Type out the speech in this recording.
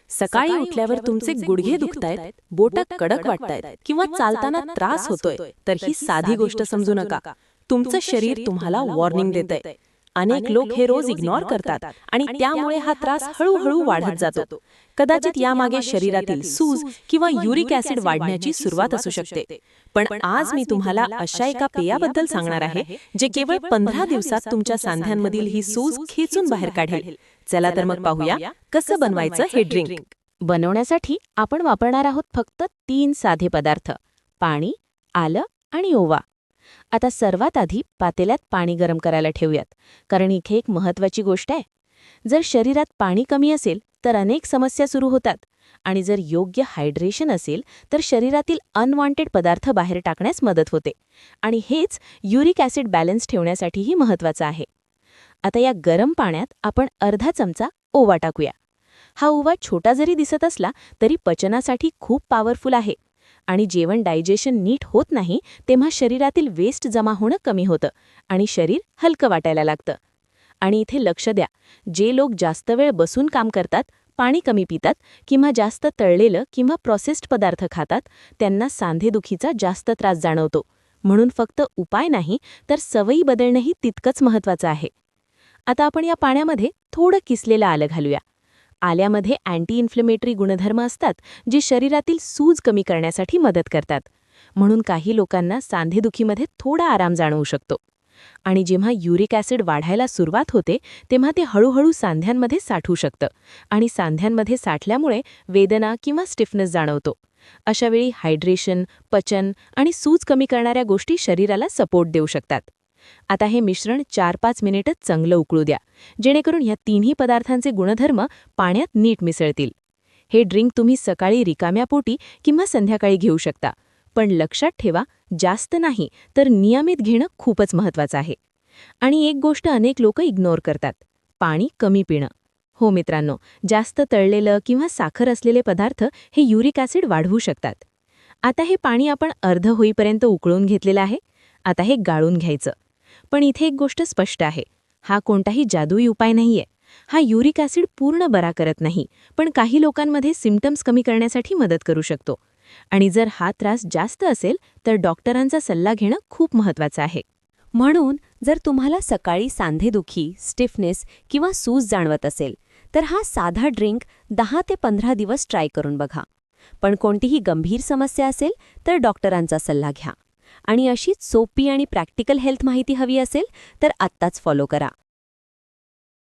सकाळी उठल्यावर तुमचे गुडघे दुखतायत, बोटं कडक वाटतायत किंवा चालताना त्रास होतोय, तर ही साधी गोष्ट समजू नका. तुमचं शरीर तुम्हाला वॉर्निंग देतंय. अनेक लोक हे रोज इग्नोर करतात आणि त्यामुळे हा त्रास हळूहळू वाढत जातो. कदाचित यामागे शरीरातील सूज किंवा युरिक ॲसिड वाढण्याची सुरुवात असू शकते. पण आज मी तुम्हाला अशा एका पेयाबद्दल सांगणार आहे जे केवळ 15 दिवसात तुमच्या सांध्यांमधील ही सूज खेचून बाहेर काढेल. चला तर मग पाहूया कसं बनवायचं हे ड्रिंक. बनवण्यासाठी आपण वापरणार आहोत फक्त 3 साधे पदार्थ: पाणी, आलं आणि ओवा. आता सर्वात आधी पातेल्यात पाणी गरम करायला ठेवूयात, कारण इथे एक महत्त्वाची गोष्ट आहे. जर शरीरात पाणी कमी असेल तर अनेक समस्या सुरू होतात, आणि जर योग्य हायड्रेशन असेल तर शरीरातील अनवॉन्टेड पदार्थ बाहेर टाकण्यास मदत होते, आणि हेच युरिक ॲसिड बॅलन्स ठेवण्यासाठीही महत्त्वाचं आहे. आता या गरम पाण्यात आपण अर्धा चमचा ओवा टाकूया. हा ओवा छोटा जरी दिसत असला तरी पचनासाठी खूप पॉवरफुल आहे, आणि जेवण डायजेशन नीट होत नाही तेव्हा शरीरातील वेस्ट जमा होणं कमी होतं आणि शरीर हलकं वाटायला लागतं. आणि इथे लक्ष द्या, जे लोक जास्त वेळ बसून काम करतात, पाणी कमी पितात किंवा जास्त तळलेलं किंवा प्रोसेस्ड पदार्थ खातात, त्यांना सांधेदुखीचा जास्त त्रास जाणवतो. म्हणून फक्त उपाय नाही तर सवयी बदलणंही तितकंच महत्त्वाचं आहे. आता आपण या पाण्यामध्ये थोडं किसलेलं आलं घालूया. आल्यामध्ये अँटी इन्फ्लेमेटरी गुणधर्म असतात जे शरीरातील सूज कमी करण्यासाठी मदत करतात. म्हणून काही लोकांना सांधेदुखीमध्ये थोडा आराम जाणवू शकतो. आणि जेव्हा युरिक ॲसिड वाढायला सुरुवात होते तेव्हा ते हळूहळू सांध्यांमध्ये साठू शकतं, आणि सांध्यांमध्ये साठल्यामुळे वेदना किंवा स्टिफनेस जाणवतो. अशावेळी हायड्रेशन, पचन आणि सूज कमी करणाऱ्या गोष्टी शरीराला सपोर्ट देऊ शकतात. आता हे मिश्रण 4-5 मिनिटच चांगलं उकळू द्या, जेणेकरून ह्या तिन्ही पदार्थांचे गुणधर्म पाण्यात नीट मिसळतील. हे ड्रिंक तुम्ही सकाळी रिकाम्या पोटी किंवा संध्याकाळी घेऊ शकता, पण लक्षात ठेवा, जास्त नाही तर नियमित घेणं खूपच महत्त्वाचं आहे. आणि एक गोष्ट अनेक लोक इग्नोर करतात: पाणी कमी पिणं. हो मित्रांनो, जास्त तळलेलं किंवा साखर असलेले पदार्थ हे युरिक ॲसिड वाढवू शकतात. आता हे पाणी आपण अर्ध होईपर्यंत उकळून घेतलेलं आहे. आता हे गाळून घ्यायचं. पण इथे एक गोष्ट स्पष्ट आहे, हा कोणताही जादुई उपाय नाहीये. हा युरिक ॲसिड पूर्ण बरा करत नाही, पण काही लोकांमध्ये सिम्पटम्स कमी करण्यासाठी मदत करू शकतो. आणि जर हा त्रास जास्त असेल तर डॉक्टरांचा सल्ला घेणं खूप महत्त्वाचं आहे. म्हणून जर तुम्हाला सकाळी सांधेदुखी, स्टिफनेस किंवा सूज जाणवत असेल तर हा साधा ड्रिंक 10 ते 15 दिवस ट्राय करून बघा. पण कोणतीही गंभीर समस्या असेल तर डॉक्टरांचा सल्ला घ्या. आणि अशीच सोपी आणि प्रॅक्टिकल हेल्थ माहिती हवी असेल तर आत्ताच फॉलो करा.